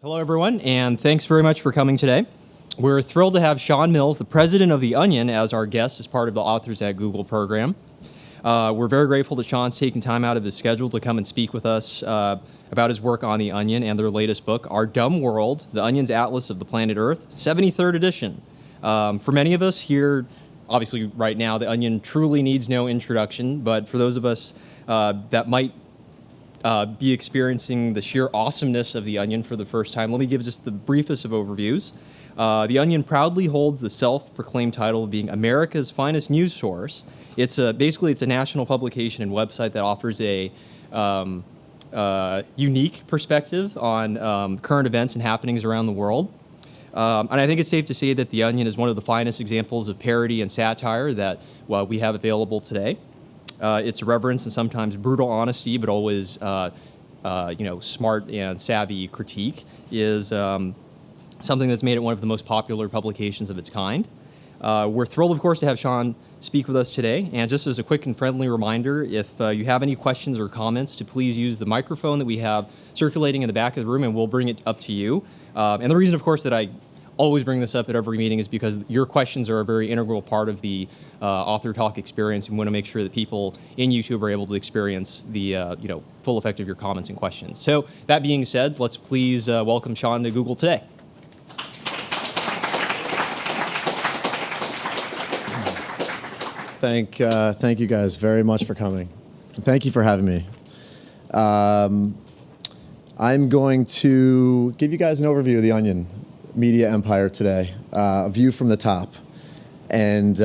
Hello, everyone, and thanks very much for coming today. We're thrilled to have Sean Mills, the president of The Onion, as our guest as part of the Authors at Google program. We're very grateful that Sean's taking time out of his schedule to come and speak with us about his work on The Onion and their latest book, Our Dumb World, The Onion's Atlas of the Planet Earth, 73rd edition. For many of us here, obviously right now, The Onion truly needs no introduction, but for those of us that might be experiencing the sheer awesomeness of The Onion for the first time, let me give just the briefest of overviews. The Onion proudly holds the self-proclaimed title of being America's finest news source. It's basically a national publication and website that offers a unique perspective on current events and happenings around the world. And I think it's safe to say that The Onion is one of the finest examples of parody and satire that we have available today. Its irreverence and sometimes brutal honesty, but always smart and savvy critique is something that's made it one of the most popular publications of its kind. We're thrilled, of course, to have Sean speak with us today. And just as a quick and friendly reminder, if you have any questions or comments, to please use the microphone that we have circulating in the back of the room, and we'll bring it up to you. And the reason, of course, that I always bring this up at every meeting is because your questions are a very integral part of the author talk experience. We want to make sure that people in YouTube are able to experience the full effect of your comments and questions. So that being said, let's please welcome Sean to Google today. Thank you guys very much for coming. Thank you for having me. I'm going to give you guys an overview of the Onion media empire today, a view from the top. And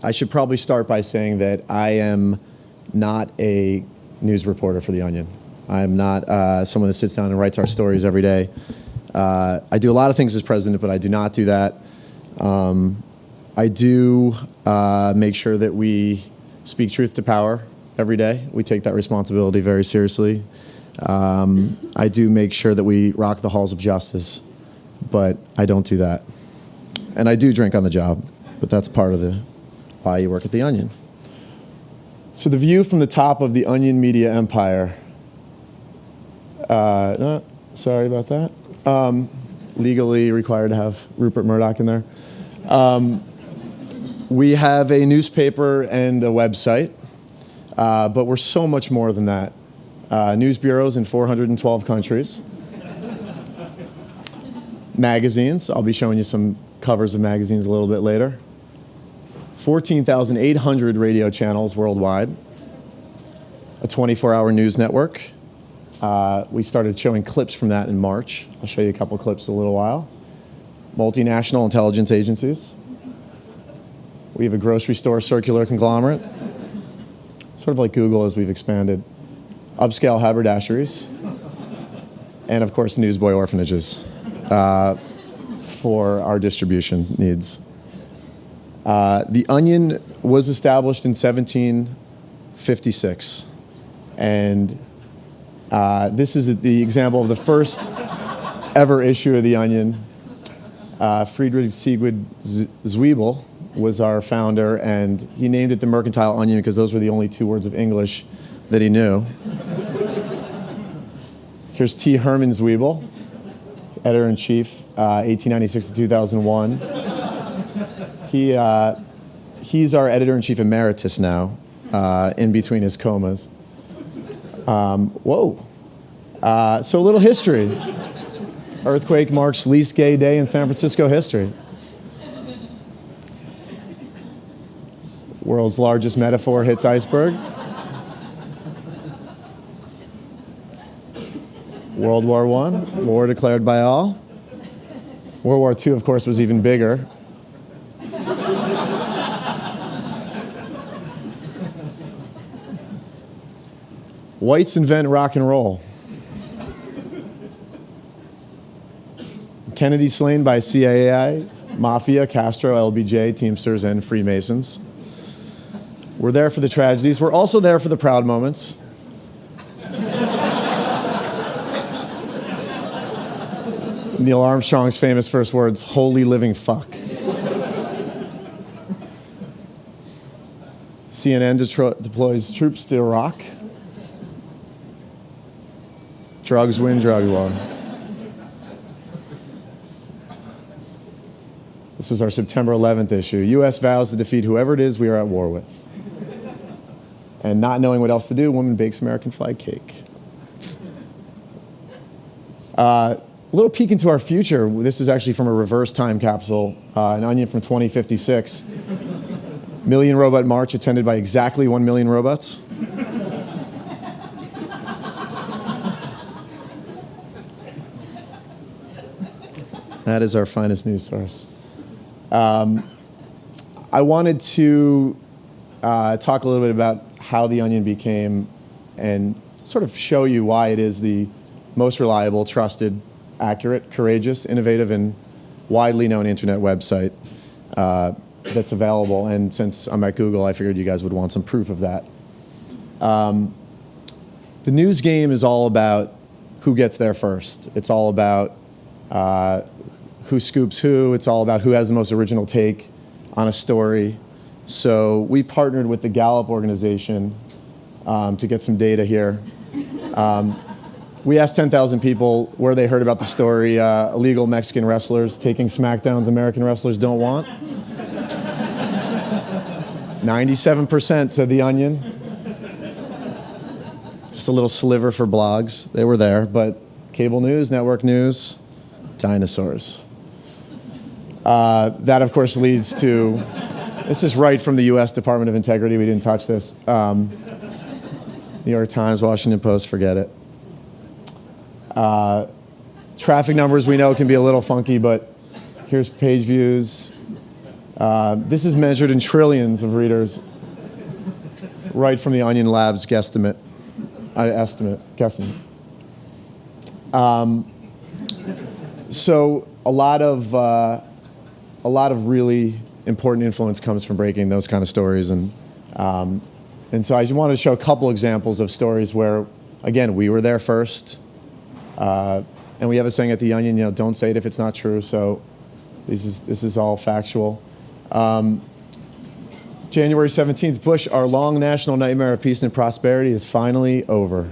I should probably start by saying that I am not a news reporter for the Onion. I'm not someone that sits down and writes our stories every day. I do a lot of things as president, but I do not do that. I do make sure that we speak truth to power every day. We take that responsibility very seriously. I do make sure that we rock the halls of justice, but I don't do that. And I do drink on the job, but that's part of why you work at The Onion. So the view from the top of the Onion media empire, sorry about that. Legally required to have Rupert Murdoch in there. We have a newspaper and a website, but we're so much more than that. News bureaus in 412 countries. Magazines, I'll be showing you some covers of magazines a little bit later. 14,800 radio channels worldwide. A 24-hour news network. We started showing clips from that in March. I'll show you a couple clips in a little while. Multinational intelligence agencies. We have a grocery store circular conglomerate. Sort of like Google as we've expanded. Upscale haberdasheries. And of course, newsboy orphanages for our distribution needs. The Onion was established in 1756. And this is the example of the first ever issue of The Onion. Friedrich Siegfried Zwiebel was our founder, and he named it the Mercantile Onion because those were the only two words of English that he knew. Here's T. Herman Zwiebel, editor-in-chief, 1896 to 2001. He's our editor-in-chief emeritus now, in between his comas. So a little history. Earthquake marks least gay day in San Francisco history. World's largest metaphor hits iceberg. World War I, war declared by all. World War II, of course, was even bigger. Whites invent rock and roll. Kennedy slain by CIA, Mafia, Castro, LBJ, Teamsters, and Freemasons. We're there for the tragedies. We're also there for the proud moments. Neil Armstrong's famous first words, "Holy living fuck." CNN deploys troops to Iraq. Drugs win drug war. This was our September 11th issue. U.S. vows to defeat whoever it is we are at war with. And not knowing what else to do, woman bakes American flag cake. A little peek into our future. This is actually from a reverse time capsule, an Onion from 2056. Million Robot March attended by exactly 1 million robots. That is our finest news source. I wanted to talk a little bit about how the Onion became and sort of show you why it is the most reliable, trusted, accurate, courageous, innovative, and widely known internet website that's available. And since I'm at Google, I figured you guys would want some proof of that. The news game is all about who gets there first. It's all about who scoops who. It's all about who has the most original take on a story. So we partnered with the Gallup organization to get some data here. We asked 10,000 people where they heard about the story, illegal Mexican wrestlers taking smackdowns American wrestlers don't want. 97% said The Onion. Just a little sliver for blogs. They were there, but cable news, network news, dinosaurs. That, of course, leads to, this is right from the U.S. Department of Integrity. We didn't touch this. New York Times, Washington Post, forget it. Traffic numbers we know can be a little funky, but here's page views. This is measured in trillions of readers, right from the Onion Labs guesstimate. Guesstimate. So a lot of really important influence comes from breaking those kind of stories, and so I just wanted to show a couple examples of stories where, again, we were there first, and we have a saying at The Onion, you know, don't say it if it's not true. So this is all factual. It's January 17th. Bush, our long national nightmare of peace and prosperity is finally over.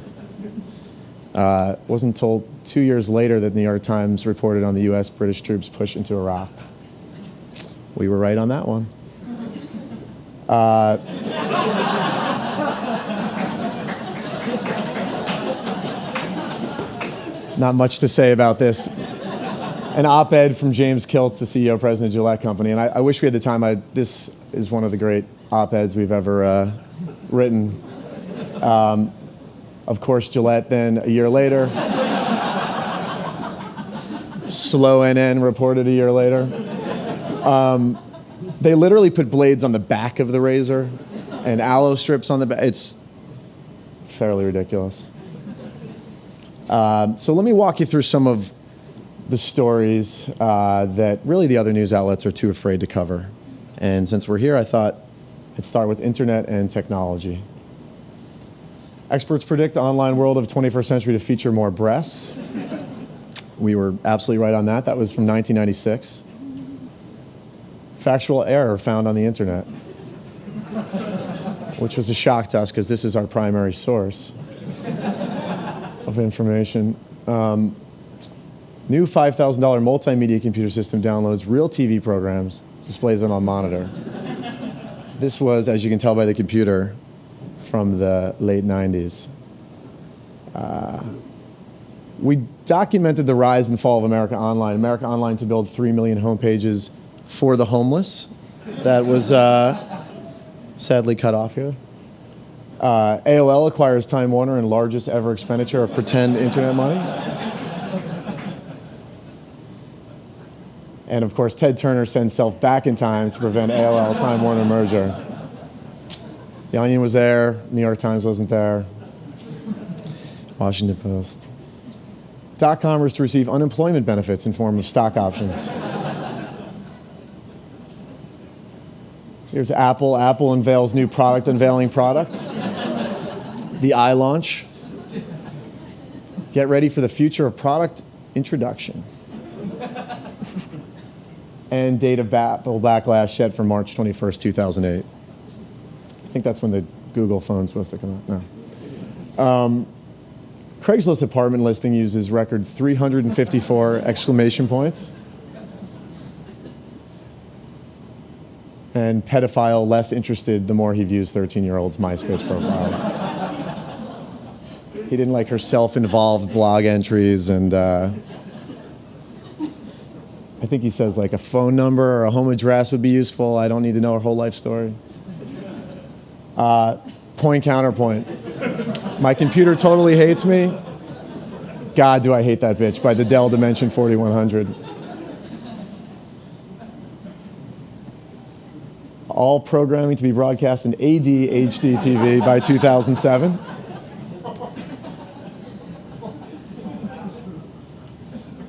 Wasn't told 2 years later that the New York Times reported on the U.S. British troops push into Iraq. We were right on that one. Not much to say about this. An op-ed from James Kiltz, the CEO, President of Gillette Company, and I wish we had the time. This is one of the great op-eds we've ever written. Of course, Gillette then, a year later. Slow NN reported a year later. They literally put blades on the back of the razor and aloe strips on the back. It's fairly ridiculous. So let me walk you through some of the stories that really the other news outlets are too afraid to cover. And since we're here, I thought I'd start with internet and technology. Experts predict the online world of 21st century to feature more breasts. We were absolutely right on that. That was from 1996. Factual error found on the internet, which was a shock to us because this is our primary source of information. New $5,000 multimedia computer system downloads real TV programs, displays them on monitor. This was, as you can tell by the computer, from the late 90s. We documented the rise and fall of America Online. America Online to build 3 million homepages for the homeless. That was sadly cut off here. AOL acquires Time Warner in largest ever expenditure of pretend internet money. And of course, Ted Turner sends self back in time to prevent AOL Time Warner merger. The Onion was there, New York Times wasn't there. Washington Post. .comers to receive unemployment benefits in form of stock options. Here's Apple. Apple unveils new product unveiling product. The iLaunch. Get ready for the future of product introduction. And date of Apple backlash set for March 21st, 2008. I think that's when the Google phone's supposed to come out. No. Craigslist apartment listing uses record 354 exclamation points. And pedophile less interested the more he views 13-year-old's MySpace profile. He didn't like her self-involved blog entries, and I think he says like a phone number or a home address would be useful. I don't need to know her whole life story. Point counterpoint. My computer totally hates me. God, do I hate that bitch, by the Dell Dimension 4100. All programming to be broadcast in ADHD TV by 2007.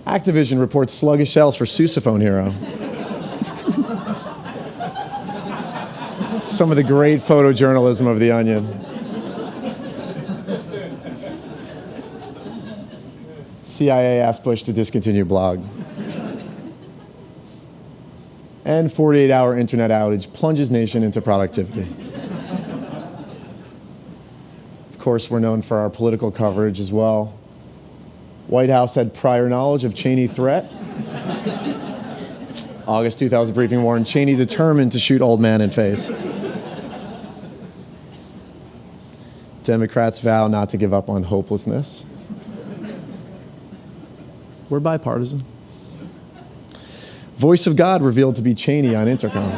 Activision reports sluggish sales for Sousaphone Hero. Some of the great photojournalism of The Onion. CIA asked Bush to discontinue blog. And 48-hour internet outage plunges nation into productivity. Of course, we're known for our political coverage as well. White House had prior knowledge of Cheney threat. August 2000 briefing warned Cheney determined to shoot old man in face. Democrats vow not to give up on hopelessness. We're bipartisan. Voice of God revealed to be Cheney on intercom.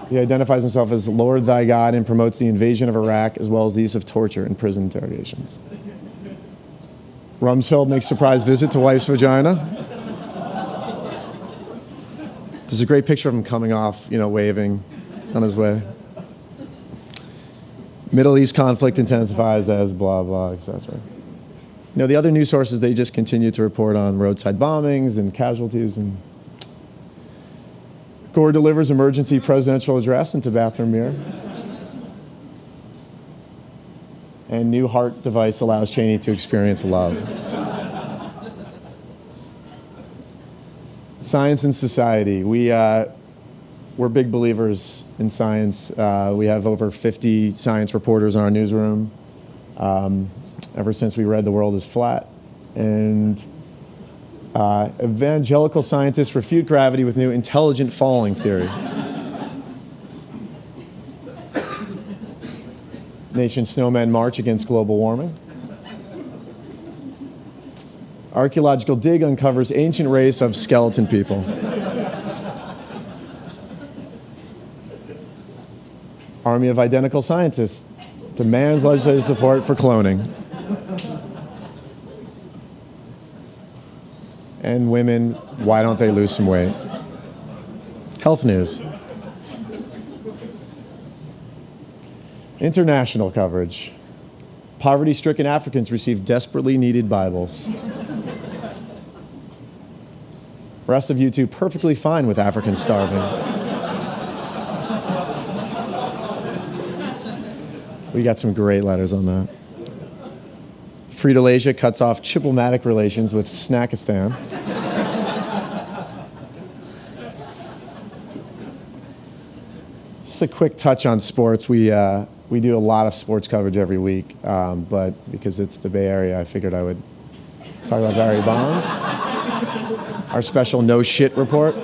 He identifies himself as Lord thy God and promotes the invasion of Iraq as well as the use of torture in prison interrogations. Rumsfeld makes surprise visit to wife's vagina. There's a great picture of him coming off, waving on his way. Middle East conflict intensifies as blah, blah, etc. The other news sources, they just continue to report on roadside bombings and casualties. And Gore delivers emergency presidential address into bathroom mirror. And new heart device allows Cheney to experience love. Science and society. We're big believers in science. We have over 50 science reporters in our newsroom. Ever since we read The World is Flat. And evangelical scientists refute gravity with new intelligent falling theory. Nation snowmen march against global warming. Archaeological dig uncovers ancient race of skeleton people. Army of identical scientists demands legislative support for cloning. And women, why don't they lose some weight? Health news. International coverage. Poverty-stricken Africans receive desperately needed Bibles. Rest of you two perfectly fine with Africans starving. We got some great letters on that. Frito-Asia cuts off diplomatic relations with Snackistan. Just a quick touch on sports. We do a lot of sports coverage every week, but because it's the Bay Area, I figured I would talk about Barry Bonds, our special no shit report.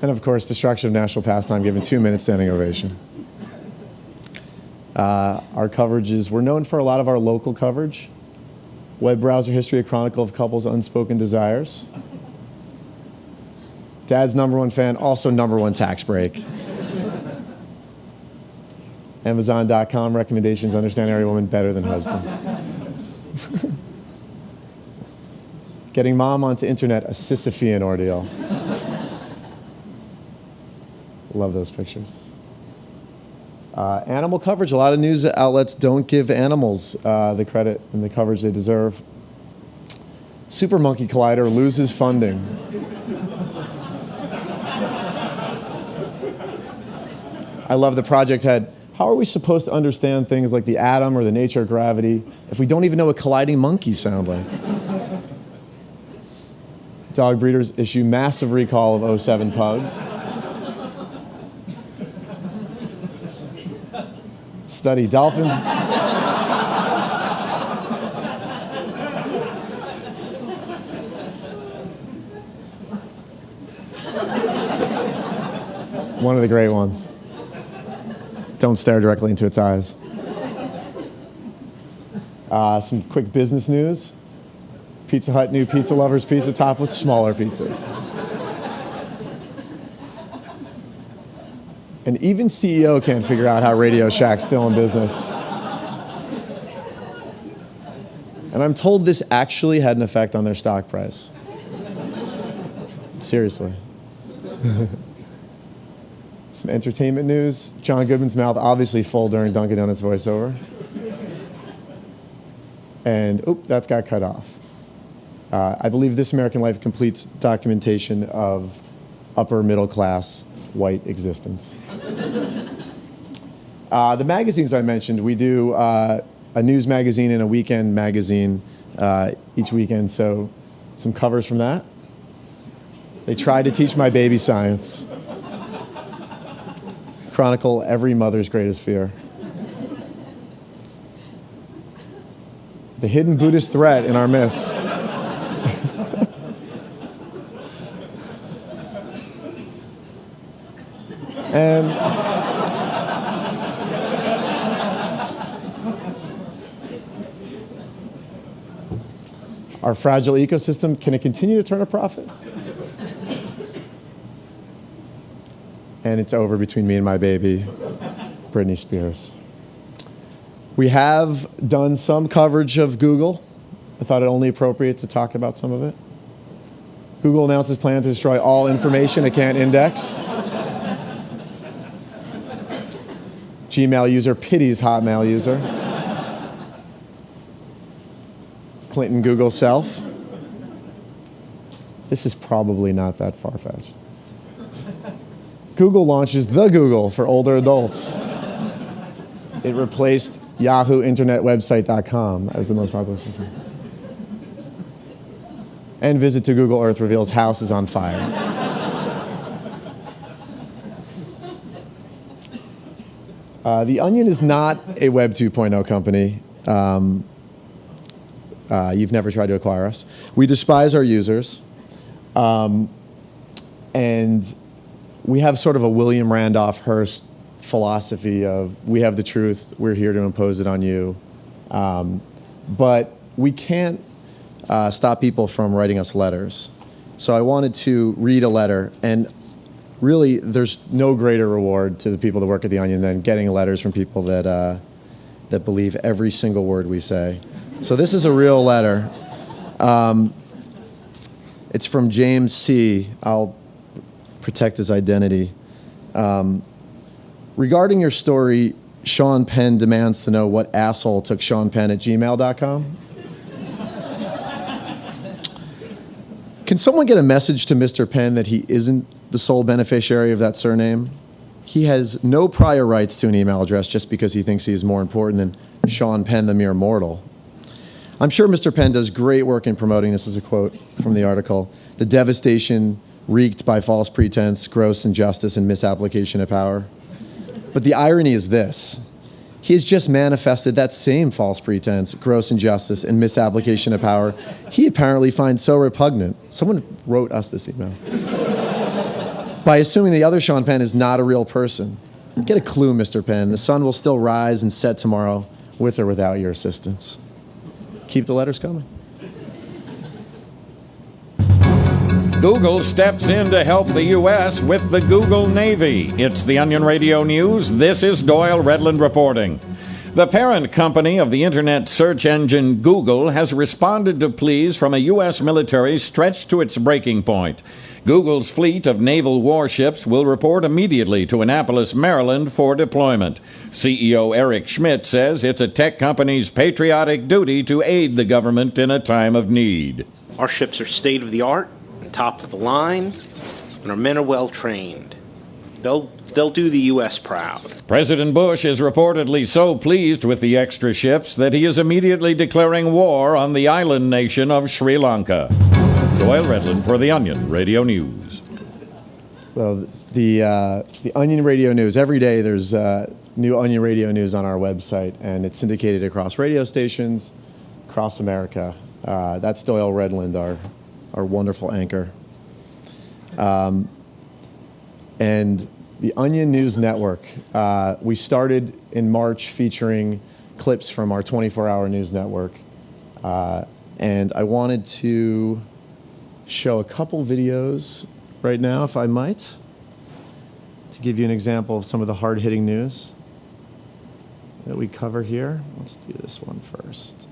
And of course, destruction of national pastime, given 2 minutes standing ovation. Our coverages, we're known for a lot of our local coverage. Web browser history, a chronicle of couples' unspoken desires. Dad's #1 fan, also #1 tax break. Amazon.com recommendations, understand every woman better than husband. Getting mom onto internet, a Sisyphean ordeal. Love those pictures. Animal coverage. A lot of news outlets don't give animals the credit and the coverage they deserve. Super Monkey Collider loses funding. I love the project head. How are we supposed to understand things like the atom or the nature of gravity if we don't even know what colliding monkeys sound like? Dog breeders issue massive recall of 07 pugs. Study dolphins. One of the great ones. Don't stare directly into its eyes. Some quick business news. Pizza Hut new pizza lovers pizza top with smaller pizzas. And even CEO can't figure out how Radio Shack's still in business. And I'm told this actually had an effect on their stock price. Seriously. Some entertainment news. John Goodman's mouth obviously full during Dunkin' Donuts voiceover. And, oop, that got cut off. I believe This American Life completes documentation of upper middle class white existence. The magazines I mentioned, we do a news magazine and a weekend magazine each weekend, so some covers from that. They try to teach my baby science. Chronicle every mother's greatest fear. The hidden Buddhist threat in our midst. And our fragile ecosystem, can it continue to turn a profit? And it's over between me and my baby, Britney Spears. We have done some coverage of Google. I thought it only appropriate to talk about some of it. Google announces plan to destroy all information it can't index. Gmail user pities Hotmail user. Clinton Google self. This is probably not that far-fetched. Google launches the Google for older adults. It replaced Yahoo InternetWebsite.com as the most popular search engine. And visit to Google Earth reveals house is on fire. The Onion is not a Web 2.0 company. You've never tried to acquire us. We despise our users. And we have sort of a William Randolph Hearst philosophy of we have the truth, we're here to impose it on you. But we can't stop people from writing us letters. So I wanted to read a letter, and really there's no greater reward to the people that work at The Onion than getting letters from people that believe every single word we say. So this is a real letter. It's from James C. I'll protect his identity. Regarding your story, Sean Penn demands to know what asshole took Sean Penn at gmail.com. Can someone get a message to Mr. Penn that he isn't the sole beneficiary of that surname? He has no prior rights to an email address just because he thinks he is more important than Sean Penn, the mere mortal. I'm sure Mr. Penn does great work in promoting, this is a quote from the article, the devastation wreaked by false pretense, gross injustice, and misapplication of power. But the irony is this. He has just manifested that same false pretense, gross injustice, and misapplication of power he apparently finds so repugnant. Someone wrote us this email. By assuming the other Sean Penn is not a real person. Get a clue, Mr. Penn. The sun will still rise and set tomorrow with or without your assistance. Keep the letters coming. Google steps in to help the U.S. with the Google Navy. It's the Onion Radio News. This is Doyle Redland reporting. The parent company of the internet search engine Google has responded to pleas from a U.S. military stretched to its breaking point. Google's fleet of naval warships will report immediately to Annapolis, Maryland for deployment. CEO Eric Schmidt says it's a tech company's patriotic duty to aid the government in a time of need. Our ships are state-of-the-art, top of the line, and our men are well trained. They'll do the U.S. proud. President Bush is reportedly so pleased with the extra ships that he is immediately declaring war on the island nation of Sri Lanka. Doyle Redland for the Onion Radio News. So the Onion Radio News, every day there's new Onion Radio News on our website, and it's syndicated across radio stations across America. That's Doyle Redland, our wonderful anchor. And The Onion News Network. We started in March featuring clips from our 24-hour news network. And I wanted to show a couple videos right now, if I might, to give you an example of some of the hard-hitting news that we cover here. Let's do this one first.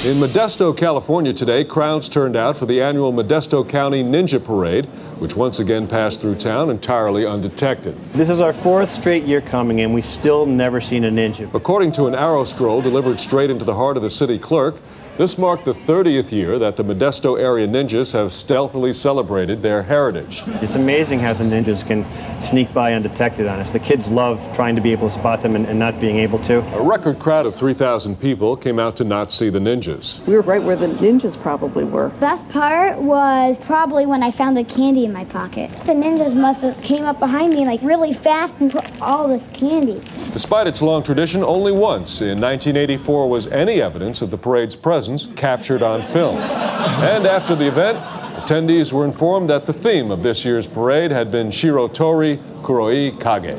In Modesto, California today, crowds turned out for the annual Modesto County Ninja Parade, which once again passed through town entirely undetected. This is our 4th straight year coming, and we've still never seen a ninja. According to an arrow scroll delivered straight into the heart of the city clerk, this marked the 30th year that the Modesto area ninjas have stealthily celebrated their heritage. It's amazing how the ninjas can sneak by undetected on us. The kids love trying to be able to spot them and not being able to. A record crowd of 3,000 people came out to not see the ninjas. We were right where the ninjas probably were. Best part was probably when I found the candy in my pocket. The ninjas must have came up behind me like really fast and put all this candy. Despite its long tradition, only once in 1984 was any evidence of the parade's presence captured on film. And after the event, attendees were informed that the theme of this year's parade had been Shirotori Kuroi Kage. I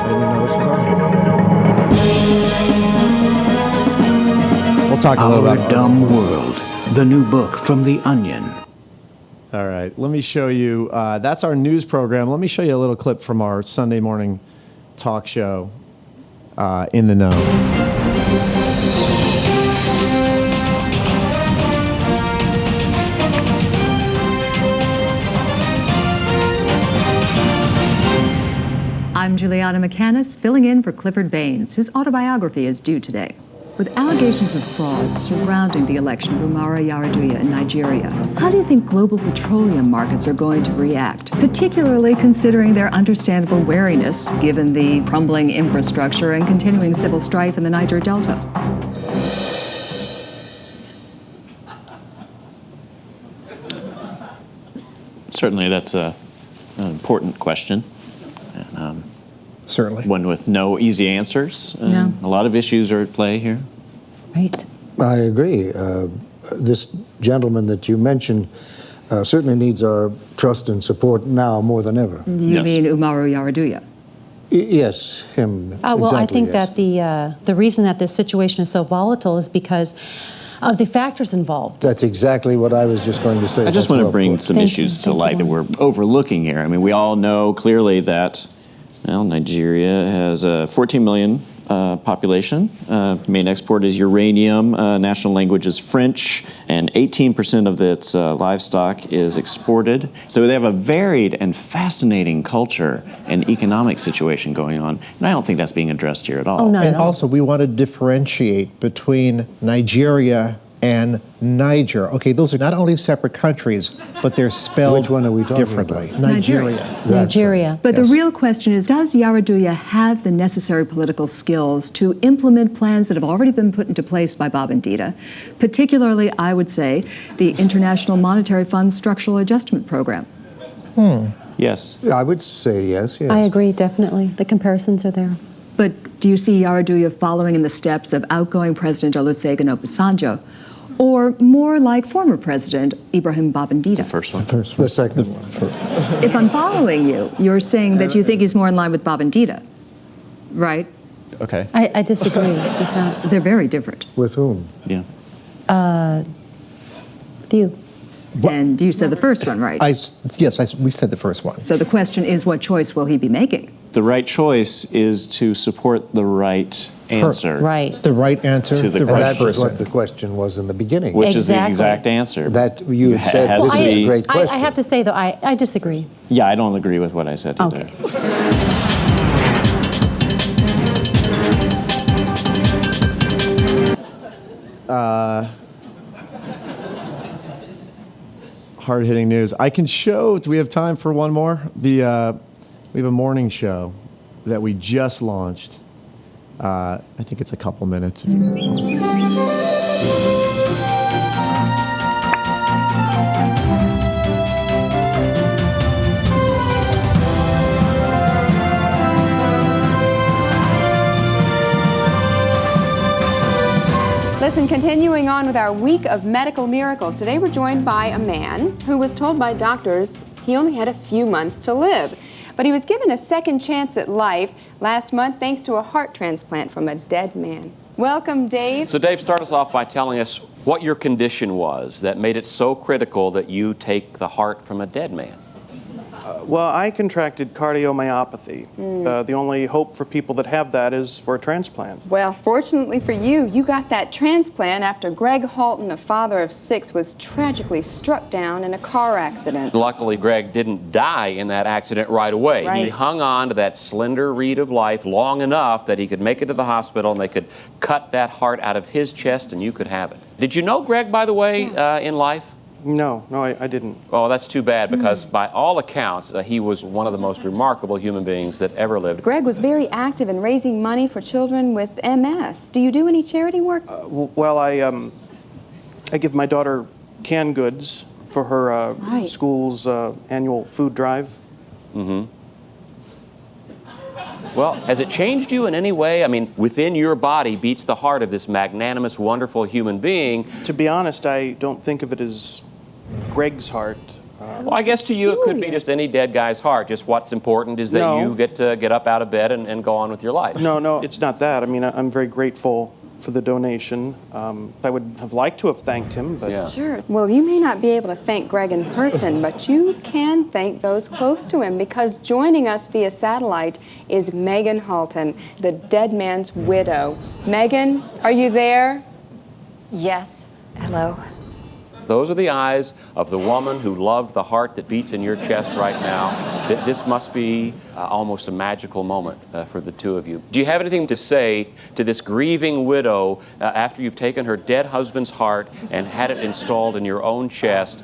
didn't know this was on here. We'll talk a little Our about Dumb World, the new book from The Onion. All right, let me show you. That's our news program. Let me show you a little clip from our Sunday morning talk show, In the Know. I'm Juliana McCannis, filling in for Clifford Baines, whose autobiography is due today. With allegations of fraud surrounding the election of Umaru Yar'Adua in Nigeria, how do you think global petroleum markets are going to react, particularly considering their understandable wariness given the crumbling infrastructure and continuing civil strife in the Niger Delta? Certainly, that's an important question. Certainly. One with no easy answers. No. A lot of issues are at play here. Right. I agree. This gentleman that you mentioned certainly needs our trust and support now more than ever. You mean Umaru Yar'Adua? Yes, him. Well, exactly, I think yes. that the reason that this situation is so volatile is because of the factors involved. That's exactly what I was just going to say. I just want to bring some issues to light that we're overlooking here. I mean, we all know clearly that, well, Nigeria has a 14 million population. Main export is uranium. National language is French, and 18% of its livestock is exported. So they have a varied and fascinating culture and economic situation going on, and I don't think that's being addressed here at all. Oh, not And at all. also, we want to differentiate between Nigeria and Niger. Okay, those are not only separate countries, but they're spelled Which one are we talking differently. about? Nigeria. Nigeria. But Yes. the real question is, does Yar'Adua have the necessary political skills to implement plans that have already been put into place by Babangida? Particularly, I would say, the International Monetary Fund's Structural Adjustment Program. Yes. I would say yes, yes. I agree, definitely. The comparisons are there. But do you see Yar'Adua following in the steps of outgoing President Olusegun Obasanjo, or more like former President Ibrahim Babangida? First one. The second one. If I'm following you, you're saying that you think he's more in line with Babangida, right? Okay. I disagree with that. They're very different. With whom? Yeah. With you. And you said the first one, right? We said the first one. So the question is, what choice will he be making? The right choice is to support the right answer. Right. The right answer, To the the And right that was person. what the question was in the beginning. Which is the Exactly. exact answer. That you had said, has this to is be- a great question. I have to say, though, I disagree. Yeah, I don't agree with what I said either. Okay. Hard-hitting news. I can show. Do we have time for one more? We have a morning show that we just launched. I think it's a couple minutes. If you guys want to see. Listen, continuing on with our week of medical miracles, today we're joined by a man who was told by doctors he only had a few months to live. But he was given a second chance at life last month thanks to a heart transplant from a dead man. Welcome, Dave. So, Dave, start us off by telling us what your condition was that made it so critical that you take the heart from a dead man. Well, I contracted cardiomyopathy. The only hope for people that have that is for a transplant. Well, fortunately for you, you got that transplant after Greg Halton, a father of 6, was tragically struck down in a car accident. Luckily, Greg didn't die in that accident right away. Right. He hung on to that slender reed of life long enough that he could make it to the hospital and they could cut that heart out of his chest and you could have it. Did you know Greg, by the way, in life? No, I didn't. Oh, that's too bad because by all accounts, he was one of the most remarkable human beings that ever lived. Greg was very active in raising money for children with MS. Do you do any charity work? Well, I give my daughter canned goods for her school's annual food drive. Well, has it changed you in any way? I mean, within your body beats the heart of this magnanimous, wonderful human being. To be honest, I don't think of it as Greg's heart. Well, I guess to you it could be just any dead guy's heart. Just what's important is that you get to get up out of bed and go on with your life. No, it's not that. I mean, I'm very grateful for the donation. I would have liked to have thanked him, but... Yeah. Sure. Well, you may not be able to thank Greg in person, but you can thank those close to him because joining us via satellite is Megan Halton, the dead man's widow. Megan, are you there? Yes. Hello. Those are the eyes of the woman who loved the heart that beats in your chest right now. This must be almost a magical moment for the two of you. Do you have anything to say to this grieving widow after you've taken her dead husband's heart and had it installed in your own chest?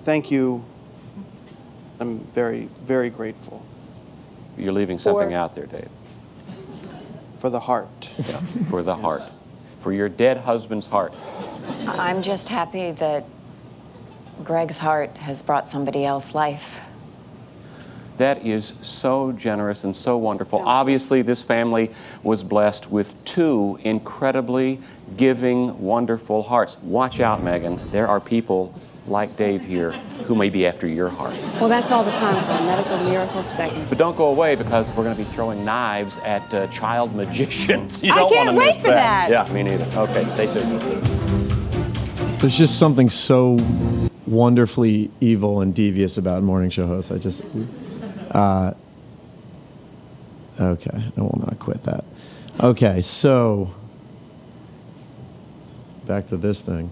Thank you. I'm very, very grateful. You're leaving something out there, Dave. For the heart. Yeah, for the heart. For your dead husband's heart. I'm just happy that Greg's heart has brought somebody else life. That is so generous and so wonderful. Obviously, this family was blessed with 2 incredibly giving, wonderful hearts. Watch out, Megan. There are people like Dave here who may be after your heart. Well, that's all the time for our Medical Miracles segment. But don't go away because we're going to be throwing knives at child magicians. You I don't can't want to wait miss for that. Yeah, me neither. Okay, stay tuned. There's just something so wonderfully evil and devious about morning show hosts. Okay, I will not quit that. Okay, so back to this thing.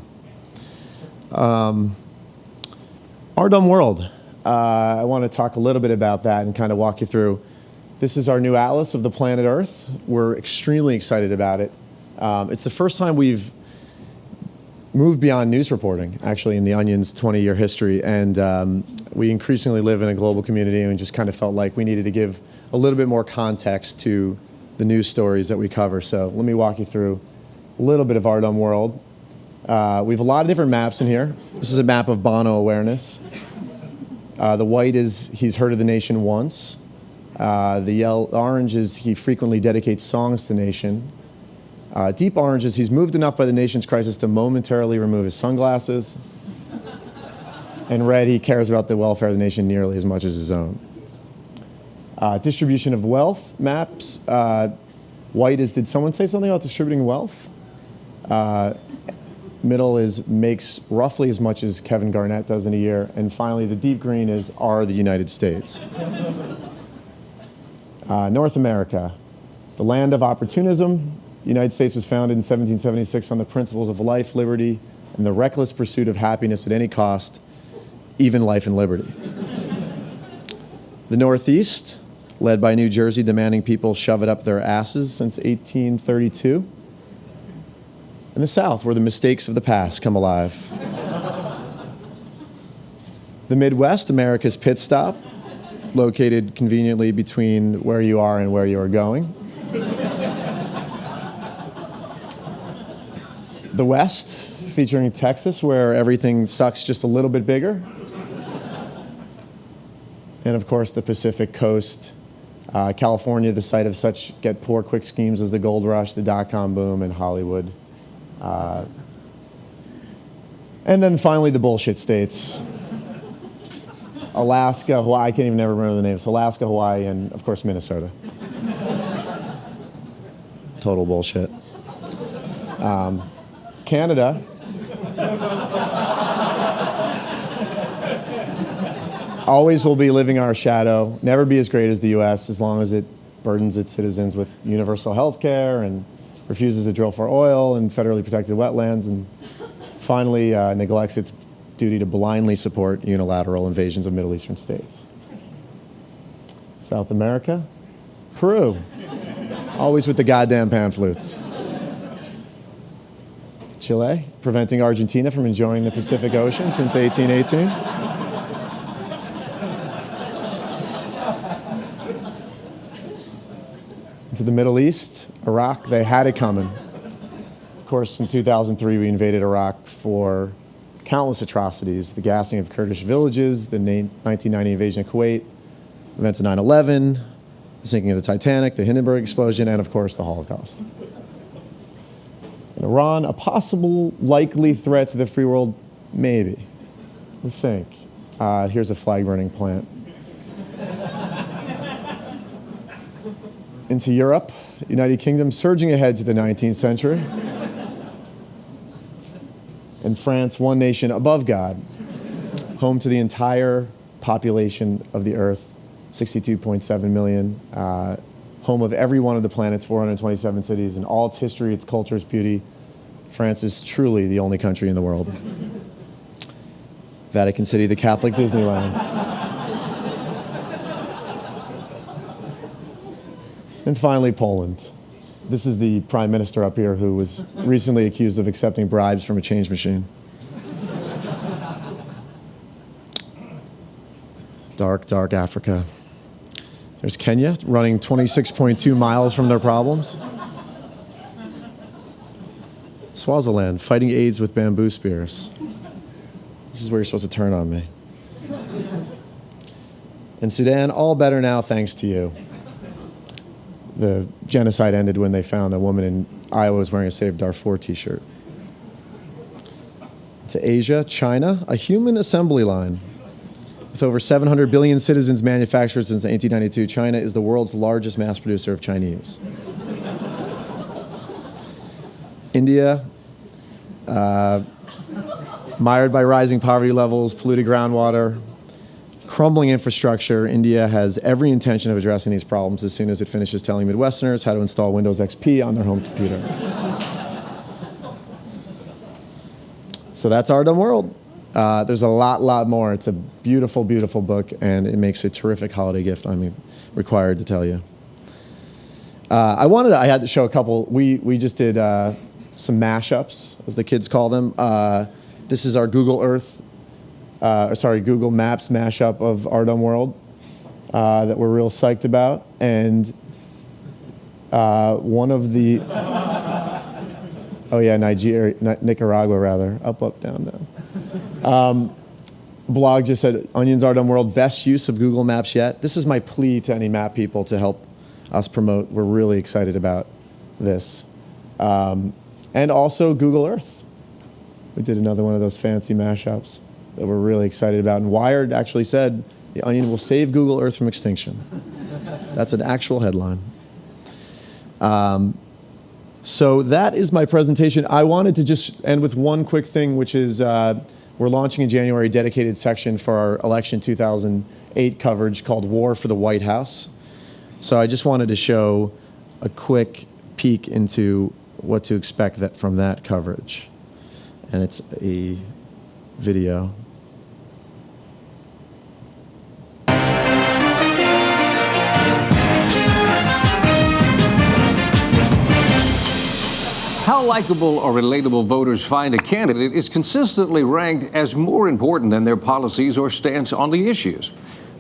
Our Dumb World. I want to talk a little bit about that and kind of walk you through. This is our new atlas of the planet Earth. We're extremely excited about it. It's the first time we've moved beyond news reporting, actually, in the Onion's 20-year history. And we increasingly live in a global community and just kind of felt like we needed to give a little bit more context to the news stories that we cover. So let me walk you through a little bit of our Dumb World. We have a lot of different maps in here. This is a map of Bono awareness. The white is he's heard of the nation once. The orange is he frequently dedicates songs to the nation. Deep orange is he's moved enough by the nation's crisis to momentarily remove his sunglasses. And red, he cares about the welfare of the nation nearly as much as his own. Distribution of wealth maps. White is, did someone say something about distributing wealth? Middle is makes roughly as much as Kevin Garnett does in a year. And finally, the deep green is are the United States. North America, the land of opportunism. The United States was founded in 1776 on the principles of life, liberty, and the reckless pursuit of happiness at any cost, even life and liberty. The Northeast, led by New Jersey, demanding people shove it up their asses since 1832. And the South, where the mistakes of the past come alive. The Midwest, America's pit stop, located conveniently between where you are and where you are going. The West, featuring Texas, where everything sucks just a little bit bigger. And of course, the Pacific Coast, California, the site of such get poor quick schemes as the gold rush, the dot-com boom, and Hollywood. And then finally, the bullshit states. Alaska, Hawaii, I can't even never remember the names. Alaska, Hawaii, and of course, Minnesota. Total bullshit. Canada. Always will be living our shadow, never be as great as the US as long as it burdens its citizens with universal health care and refuses to drill for oil and federally protected wetlands, and finally neglects its duty to blindly support unilateral invasions of Middle Eastern states. South America, Peru, always with the goddamn pan flutes. Chile, preventing Argentina from enjoying the Pacific Ocean since 1818. To the Middle East, Iraq, they had it coming. Of course, in 2003, we invaded Iraq for countless atrocities, the gassing of Kurdish villages, the 1990 invasion of Kuwait, events of 9/11, the sinking of the Titanic, the Hindenburg explosion, and of course, the Holocaust. In Iran, a possible likely threat to the free world, maybe, we think. Here's a flag-burning plant. Into Europe, United Kingdom surging ahead to the 19th century. In France, one nation above God, home to the entire population of the Earth, 62.7 million, home of every one of the planet's 427 cities, and all its history, its culture, its beauty. France is truly the only country in the world. Vatican City, the Catholic Disneyland. And finally, Poland. This is the prime minister up here who was recently accused of accepting bribes from a change machine. Dark, dark Africa. There's Kenya, running 26.2 miles from their problems. Swaziland, fighting AIDS with bamboo spears. This is where you're supposed to turn on me. In Sudan, all better now thanks to you. The genocide ended when they found a woman in Iowa was wearing a Save Darfur t-shirt. To Asia, China, a human assembly line. With over 700 billion citizens manufactured since 1892, China is the world's largest mass producer of Chinese. India, mired by rising poverty levels, polluted groundwater, crumbling infrastructure. India has every intention of addressing these problems as soon as it finishes telling Midwesterners how to install Windows XP on their home computer. So that's Our Dumb World. There's a lot more. It's a beautiful, beautiful book, and it makes a terrific holiday gift, I'm required to tell you. I had to show a couple. We just did some mashups, as the kids call them. This is our Google Maps mashup of Our Dumb World that we're real psyched about. And one of the, Nicaragua rather, up, down. Blog just said, Onion's Our Dumb World, best use of Google Maps yet. This is my plea to any map people to help us promote. We're really excited about this. And also Google Earth. We did another one of those fancy mashups that we're really excited about. And Wired actually said, the Onion will save Google Earth from extinction. That's an actual headline. So that is my presentation. I wanted to just end with one quick thing, which is we're launching in January a dedicated section for our election 2008 coverage called War for the White House. So I just wanted to show a quick peek into what to expect from that coverage. And it's a video. How likable or relatable voters find a candidate is consistently ranked as more important than their policies or stance on the issues.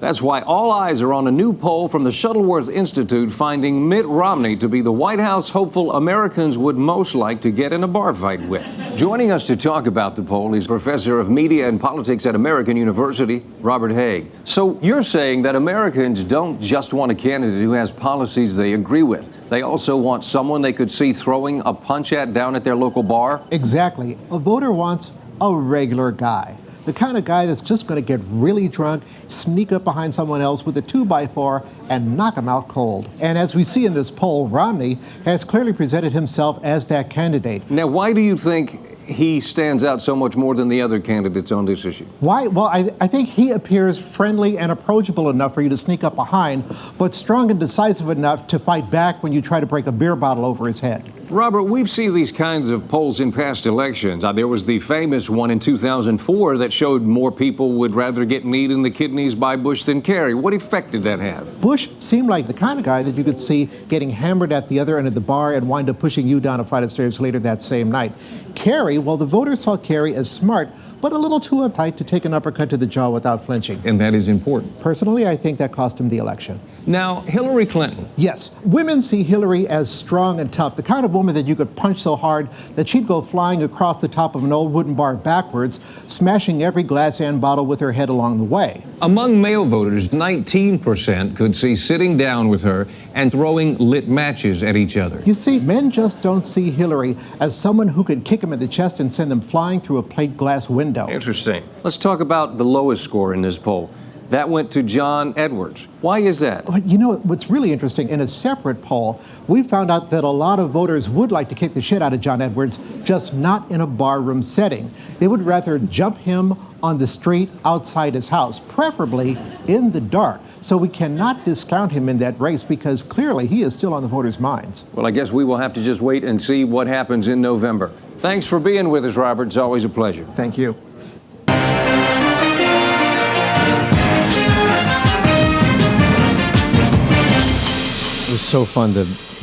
That's why all eyes are on a new poll from the Shuttleworth Institute finding Mitt Romney to be the White House hopeful Americans would most like to get in a bar fight with. Joining us to talk about the poll is Professor of Media and Politics at American University, Robert Haig. So you're saying that Americans don't just want a candidate who has policies they agree with. They also want someone they could see throwing a punch at down at their local bar? Exactly. A voter wants a regular guy. The kind of guy that's just going to get really drunk, sneak up behind someone else with a 2x4 and knock him out cold. And as we see in this poll, Romney has clearly presented himself as that candidate. Now, why do you think he stands out so much more than the other candidates on this issue? Why? Well, I think he appears friendly and approachable enough for you to sneak up behind, but strong and decisive enough to fight back when you try to break a beer bottle over his head. Robert, we've seen these kinds of polls in past elections. There was the famous one in 2004 that showed more people would rather get kneed in the kidneys by Bush than Kerry. What effect did that have? Bush seemed like the kind of guy that you could see getting hammered at the other end of the bar and wind up pushing you down a flight of stairs later that same night. Kerry, well, the voters saw Kerry as smart, but a little too uptight to take an uppercut to the jaw without flinching. And that is important. Personally, I think that cost him the election. Now, Hillary Clinton. Yes, women see Hillary as strong and tough, the kind of woman that you could punch so hard that she'd go flying across the top of an old wooden bar backwards, smashing every glass and bottle with her head along the way. Among male voters, 19% could see sitting down with her and throwing lit matches at each other. You see, men just don't see Hillary as someone who could kick them in the chest and send them flying through a plate glass window. Interesting. Let's talk about the lowest score in this poll. That went to John Edwards. Why is that? Well, you know, what's really interesting, in a separate poll, we found out that a lot of voters would like to kick the shit out of John Edwards, just not in a barroom setting. They would rather jump him on the street outside his house, preferably in the dark. So we cannot discount him in that race because clearly he is still on the voters' minds. Well, I guess we will have to just wait and see what happens in November. Thanks for being with us, Robert. It's always a pleasure. Thank you. It was so fun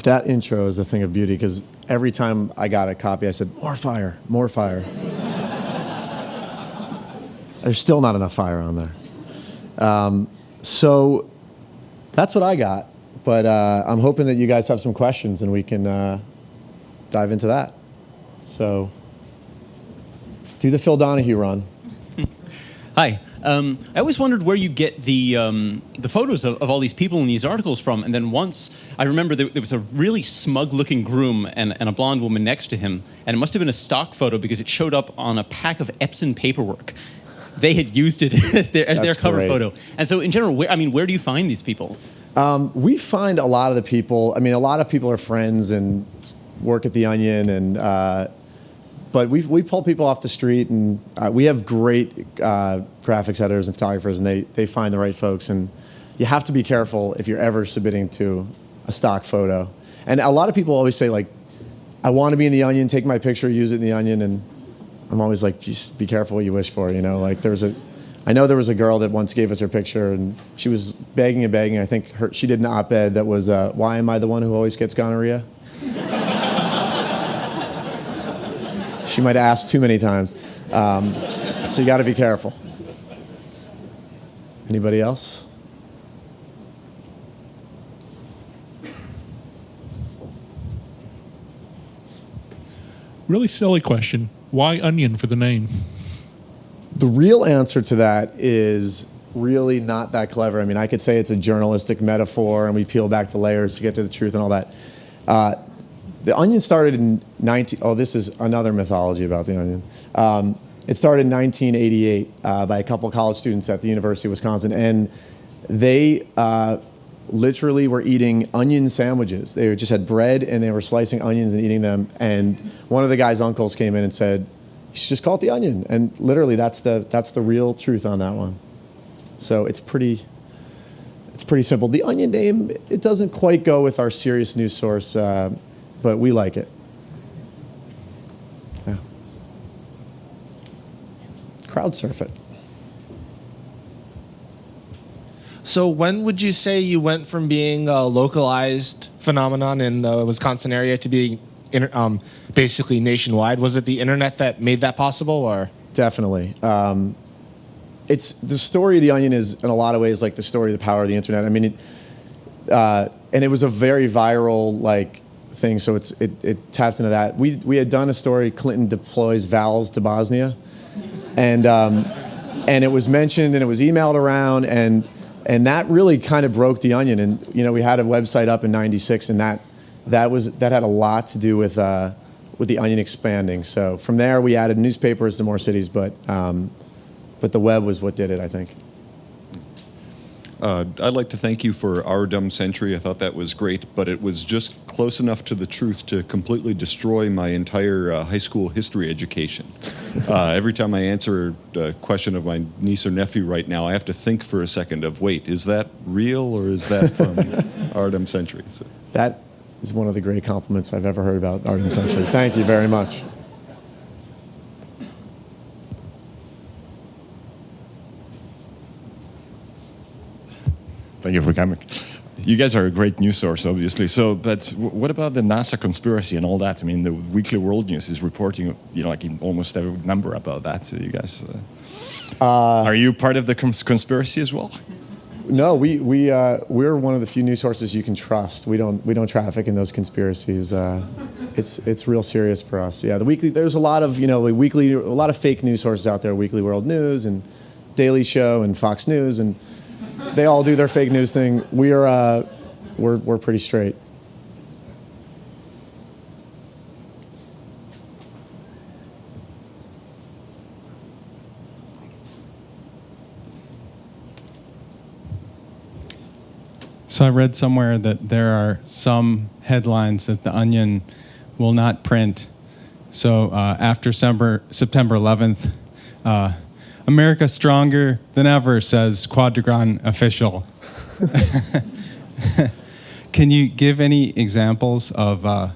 that intro is a thing of beauty because every time I got a copy, I said, more fire, more fire. There's still not enough fire on there. So that's what I got, but I'm hoping that you guys have some questions and we can dive into that. So do the Phil Donahue run. Hi. I always wondered where you get the photos of all these people in these articles from. And then once I remember there was a really smug-looking groom and a blonde woman next to him. And it must have been a stock photo because it showed up on a pack of Epson paperwork. They had used it as their cover photo. And so in general, where do you find these people? We find a lot of the people, a lot of people are friends and work at The Onion and but we pull people off the street, and we have great graphics editors and photographers, and they find the right folks. And you have to be careful if you're ever submitting to a stock photo. And a lot of people always say, like, I want to be in The Onion, take my picture, use it in The Onion. And I'm always like, just be careful what you wish for, you know? Like, I know there was a girl that once gave us her picture, and she was begging and begging. I think she did an op-ed that was, why am I the one who always gets gonorrhea? She might have asked too many times. So you got to be careful. Anybody else? Really silly question. Why Onion for the name? The real answer to that is really not that clever. I could say it's a journalistic metaphor, and we peel back the layers to get to the truth and all that. The Onion started in this is another mythology about The Onion. It started in 1988 by a couple of college students at the University of Wisconsin, and they literally were eating onion sandwiches. They just had bread, and they were slicing onions and eating them, and one of the guy's uncles came in and said, you should just call it The Onion, and literally that's the real truth on that one. So it's pretty simple. The Onion name, it doesn't quite go with our serious news source, but we like it. Yeah. Crowd surf it. So when would you say you went from being a localized phenomenon in the Wisconsin area to being basically nationwide? Was it the internet that made that possible, or? Definitely. it's the story of the Onion is in a lot of ways like the story of the power of the internet. I mean, and it was a very viral like thing, so it taps into that. We had done a story, Clinton deploys Vals to Bosnia, and it was mentioned and it was emailed around, and that really kind of broke the Onion. And we had a website up in '96, and that had a lot to do with the Onion expanding. So from there we added newspapers to more cities, but the web was what did it, I think. I'd like to thank you for Our Dumb Century. I thought that was great, but it was just close enough to the truth to completely destroy my entire high school history education. Every time I answer a question of my niece or nephew right now, I have to think for a second of, wait, is that real or is that from Our Dumb Century? So. That is one of the great compliments I've ever heard about Our Dumb Century. Thank you very much. Thank you for coming. You guys are a great news source, obviously. So, but what about the NASA conspiracy and all that? I mean, the Weekly World News is reporting, like in almost every number about that. So you guys, are you part of the conspiracy as well? No, we're one of the few news sources you can trust. We don't traffic in those conspiracies. It's real serious for us. Yeah, the Weekly. There's a lot of a lot of fake news sources out there. Weekly World News and Daily Show and Fox News, and they all do their fake news thing. We're pretty straight. So I read somewhere that there are some headlines that the Onion will not print. So after September 11th, America stronger than ever, says Quadragon official. Can you give any examples of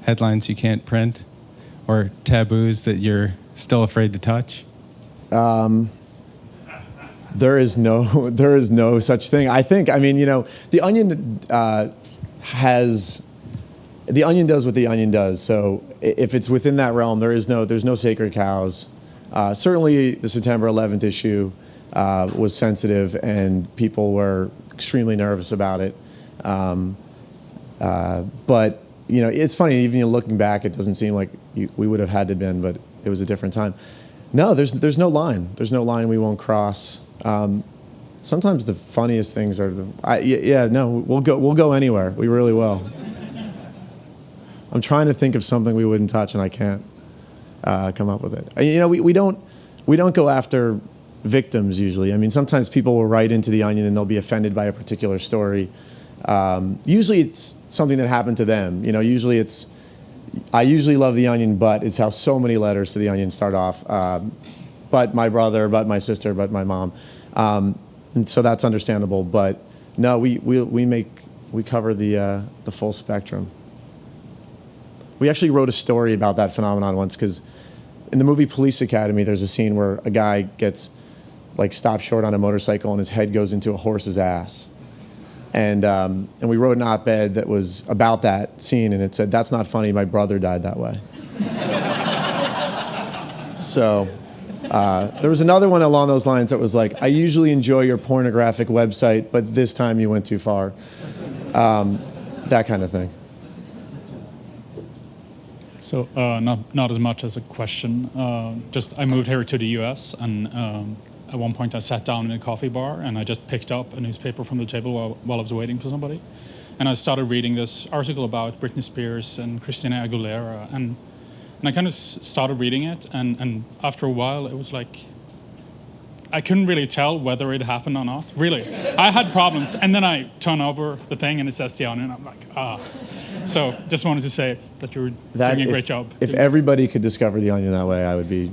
headlines you can't print or taboos that you're still afraid to touch? There is no such thing. The Onion the Onion does what the Onion does. So if it's within that realm, there's no sacred cows. Certainly, the September 11th issue was sensitive, and people were extremely nervous about it. But it's funny. Even looking back, it doesn't seem like we would have had to been, but it was a different time. No, there's no line. There's no line we won't cross. Sometimes the funniest things are we'll go anywhere. We really will. I'm trying to think of something we wouldn't touch, and I can't come up with it. We don't go after victims usually. I mean, sometimes people will write into the Onion and they'll be offended by a particular story. Usually it's something that happened to them. Usually I usually love the Onion, but it's how so many letters to the Onion start off. But my brother, but my sister, but my mom. And so that's understandable. But no, we cover the full spectrum. We actually wrote a story about that phenomenon once, because in the movie Police Academy, there's a scene where a guy gets stopped short on a motorcycle and his head goes into a horse's ass. And we wrote an op-ed that was about that scene, and it said, "That's not funny, my brother died that way." So there was another one along those lines that was like, "I usually enjoy your pornographic website, but this time you went too far." That kind of thing. So not as much as a question. Just I moved here to the U.S. and at one point I sat down in a coffee bar and I just picked up a newspaper from the table while I was waiting for somebody, and I started reading this article about Britney Spears and Christina Aguilera, and I kind of started reading it, and after a while it was like I couldn't really tell whether it happened or not. Really, I had problems, and then I turn over the thing and it says the Onion, and I'm like, ah. So just wanted to say that you were doing a great job. If everybody could discover the Onion that way, I would be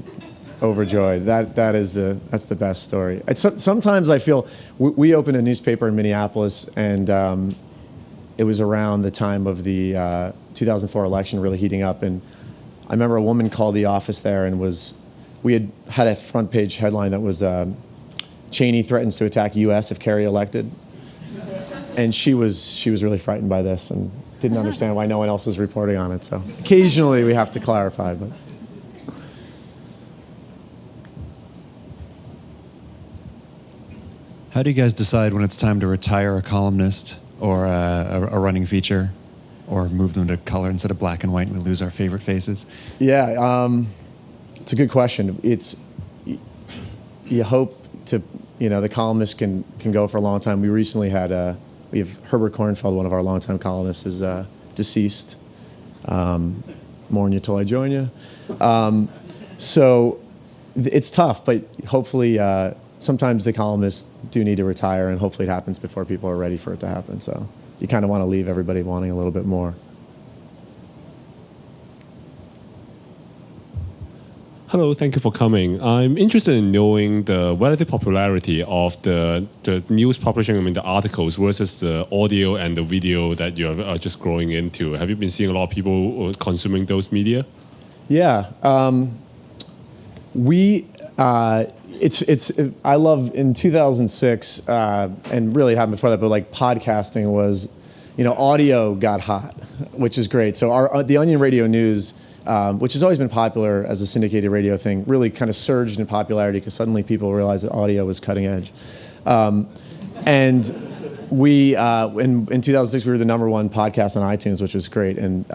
overjoyed. That's the best story. Sometimes I feel we opened a newspaper in Minneapolis, and it was around the time of the 2004 election really heating up, and I remember a woman called the office there and we had a front page headline that was Cheney threatens to attack U.S. if Kerry elected, and she was really frightened by this and didn't understand why no one else was reporting on it. So occasionally we have to clarify, but. How do you guys decide when it's time to retire a columnist or a running feature, or move them to color instead of black and white and we lose our favorite faces? Yeah, it's a good question. You hope to, the columnist can go for a long time. We recently had, we have Herbert Kornfeld, one of our longtime columnists, is deceased. Mourn you till I join you. So it's tough, but hopefully sometimes the columnists do need to retire, and hopefully it happens before people are ready for it to happen. So you kind of want to leave everybody wanting a little bit more. Hello, thank you for coming. I'm interested in knowing the relative popularity of the news publishing, the articles versus the audio and the video that you're just growing into. Have you been seeing a lot of people consuming those media? Yeah, I love in 2006 and really happened before that, but like podcasting was, audio got hot, which is great. So the Onion Radio News, which has always been popular as a syndicated radio thing, really kind of surged in popularity because suddenly people realized that audio was cutting edge. And we, in 2006, we were the #1 podcast on iTunes, which was great. And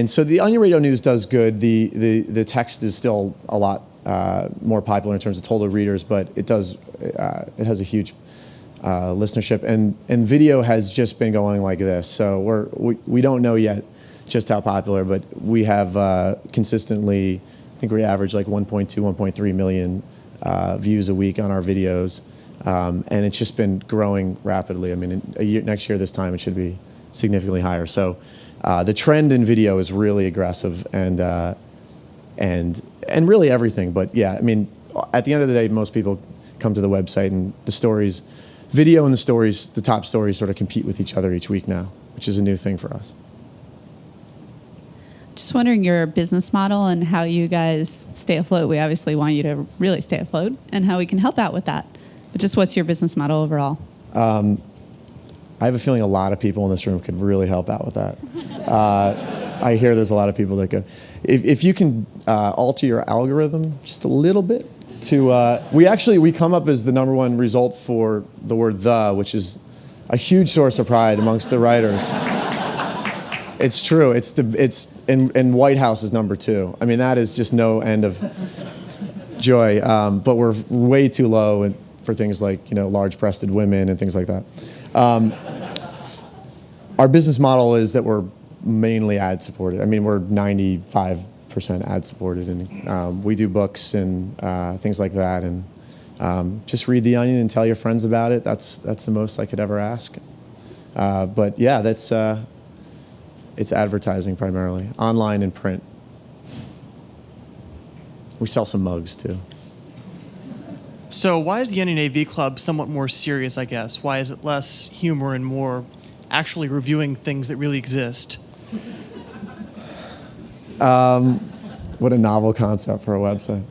so the Onion Radio News does good. The text is still a lot more popular in terms of total readers, but it has a huge listenership. And video has just been going like this. So we don't know yet just how popular, but we have consistently, I think we average like 1.2, 1.3 million views a week on our videos. And it's just been growing rapidly. I mean, next year this time it should be significantly higher. So the trend in video is really aggressive and really everything. But yeah, I mean, at the end of the day, most people come to the website, and the stories, video and the stories, the top stories sort of compete with each other each week now, which is a new thing for us. Just wondering your business model and how you guys stay afloat. We obviously want you to really stay afloat, and how we can help out with that. But just what's your business model overall? I have a feeling a lot of people in this room could really help out with that. I hear there's a lot of people that could. If you can alter your algorithm just a little bit to, we come up as the #1 result for the word "the," which is a huge source of pride amongst the writers. It's true. And White House is #2. I mean, that is just no end of joy. But we're way too low for things like large-breasted women and things like that. Our business model is that we're mainly ad supported. I mean, we're 95% ad supported, and we do books and things like that. And just read The Onion and tell your friends about it. That's the most I could ever ask. But yeah, it's advertising primarily, online and print. We sell some mugs too. So why is the Onion AV Club somewhat more serious, I guess? Why is it less humor and more actually reviewing things that really exist? What a novel concept for a website.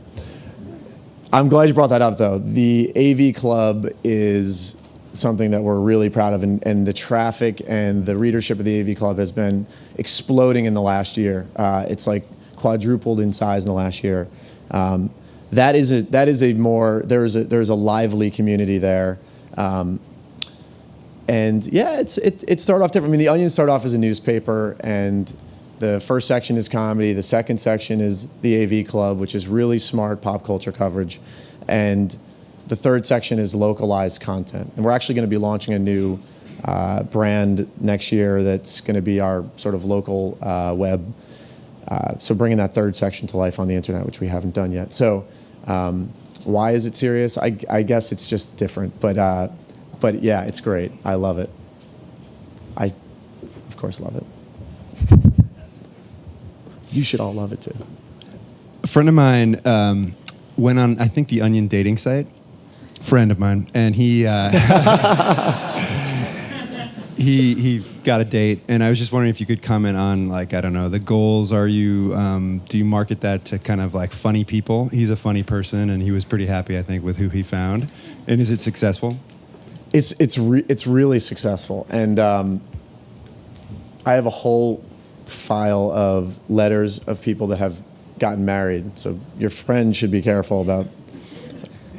I'm glad you brought that up, though. The AV Club is something that we're really proud of, and the traffic and the readership of the AV Club has been exploding in the last year. It's like quadrupled in size in the last year. There's a lively community there. And yeah, it started off different. I mean, the Onion started off as a newspaper, and the first section is comedy. The second section is the AV Club, which is really smart pop culture coverage. And the third section is localized content. And we're actually going to be launching a new brand next year that's going to be our sort of local web. So bringing that third section to life on the internet, which we haven't done yet. So why is it serious? I guess it's just different. But yeah, it's great. I love it. I, of course, love it. You should all love it too. A friend of mine went on, I think, the Onion dating site. Friend of mine, and he got a date, and I was just wondering if you could comment on, like, I don't know, the goals. Are you do you market that to kind of like funny people? He's a funny person, and he was pretty happy, I think, with who he found. And is it successful? It's really successful, and I have a whole file of letters of people that have gotten married. So your friend should be careful about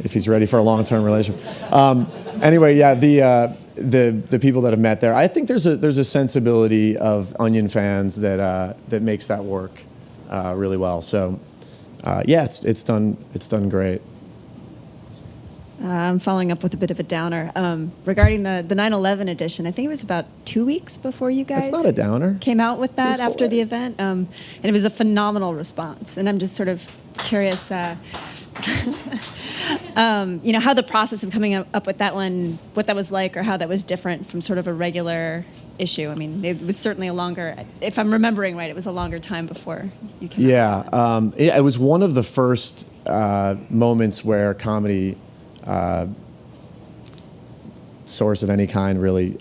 if he's ready for a long-term relationship. Anyway, yeah, the people that have met there, I think there's a sensibility of Onion fans that makes that work really well. So yeah, it's done great. I'm following up with a bit of a downer regarding the 9/11 edition. I think it was about 2 weeks before you guys. That's not a downer. Came out with that after the event, and it was a phenomenal response. And I'm just sort of curious, how the process of coming up with that one, what that was like, or how that was different from sort of a regular issue. I mean, it was certainly a longer, if I'm remembering right, it was a longer time before you came out. Yeah, it was one of the first moments where comedy source of any kind really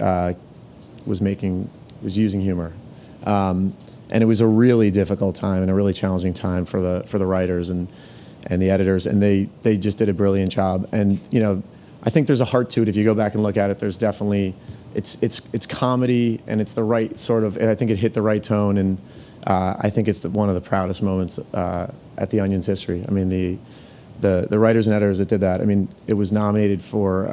was using humor, and it was a really difficult time and a really challenging time for the writers and the editors, and they just did a brilliant job. And I think there's a heart to it. If you go back and look at it, there's definitely it's comedy, and it's the right sort of. And I think it hit the right tone, and I think it's one of the proudest moments at the Onion's history. I mean, the writers and editors that did that. I mean, it was nominated for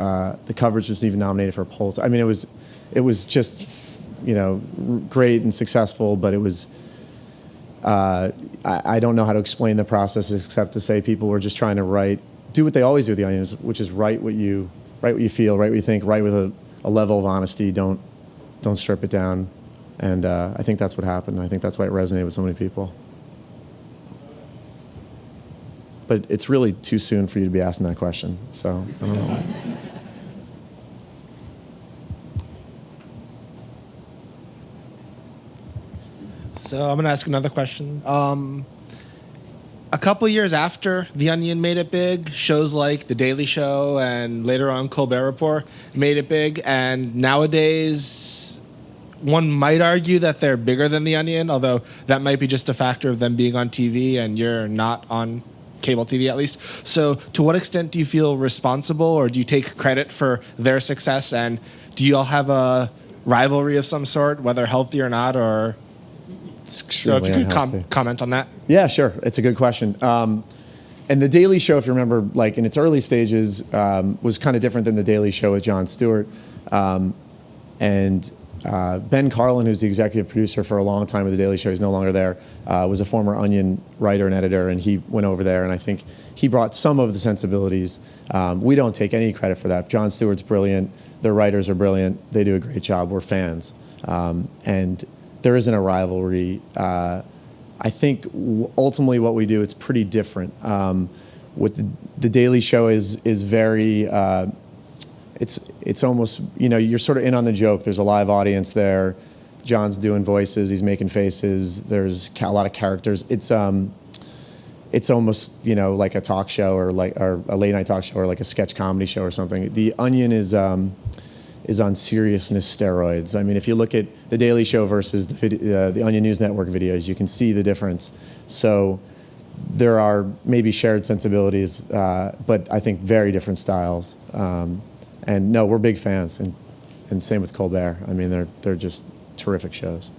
the coverage was even nominated for a Pulitzer. I mean, it was just great and successful, but it was. I don't know how to explain the process except to say people were just trying to do what they always do with the Onions, which is write what you feel, write what you think, write with a level of honesty. Don't strip it down, and I think that's what happened. I think that's why it resonated with so many people. But it's really too soon for you to be asking that question, so I don't know. So I'm going to ask another question. A couple years after The Onion made it big, shows like The Daily Show and later on Colbert Report made it big, and nowadays one might argue that they're bigger than The Onion, although that might be just a factor of them being on TV and you're not on cable TV at least. So to what extent do you feel responsible, or do you take credit for their success, and do you all have a rivalry of some sort, whether healthy or not, or... So if you could comment on that. Yeah, sure. It's a good question. And The Daily Show, if you remember, like in its early stages, was kind of different than The Daily Show with Jon Stewart. And Ben Carlin, who's the executive producer for a long time with The Daily Show, he's no longer there, was a former Onion writer and editor, and he went over there, and I think he brought some of the sensibilities. We don't take any credit for that. Jon Stewart's brilliant. Their writers are brilliant. They do a great job. We're fans. And there isn't a rivalry. I think ultimately what we do, it's pretty different. With the Daily Show is very, it's almost, you're sort of in on the joke. There's a live audience there. John's doing voices, he's making faces. There's a lot of characters. It's almost, like a talk show or a late night talk show or like a sketch comedy show or something. The Onion is on seriousness steroids. I mean, if you look at The Daily Show versus the Onion News Network videos, you can see the difference. So there are maybe shared sensibilities, but I think very different styles. And no, we're big fans, and same with Colbert. I mean, they're just terrific shows.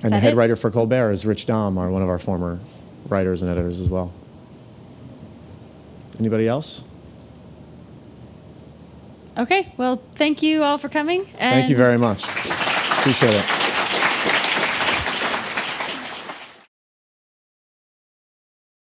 And the head writer for Colbert is Rich Dahm, one of our former writers and editors as well. Anybody else? Okay, well, thank you all for coming. Thank you very much. Appreciate it.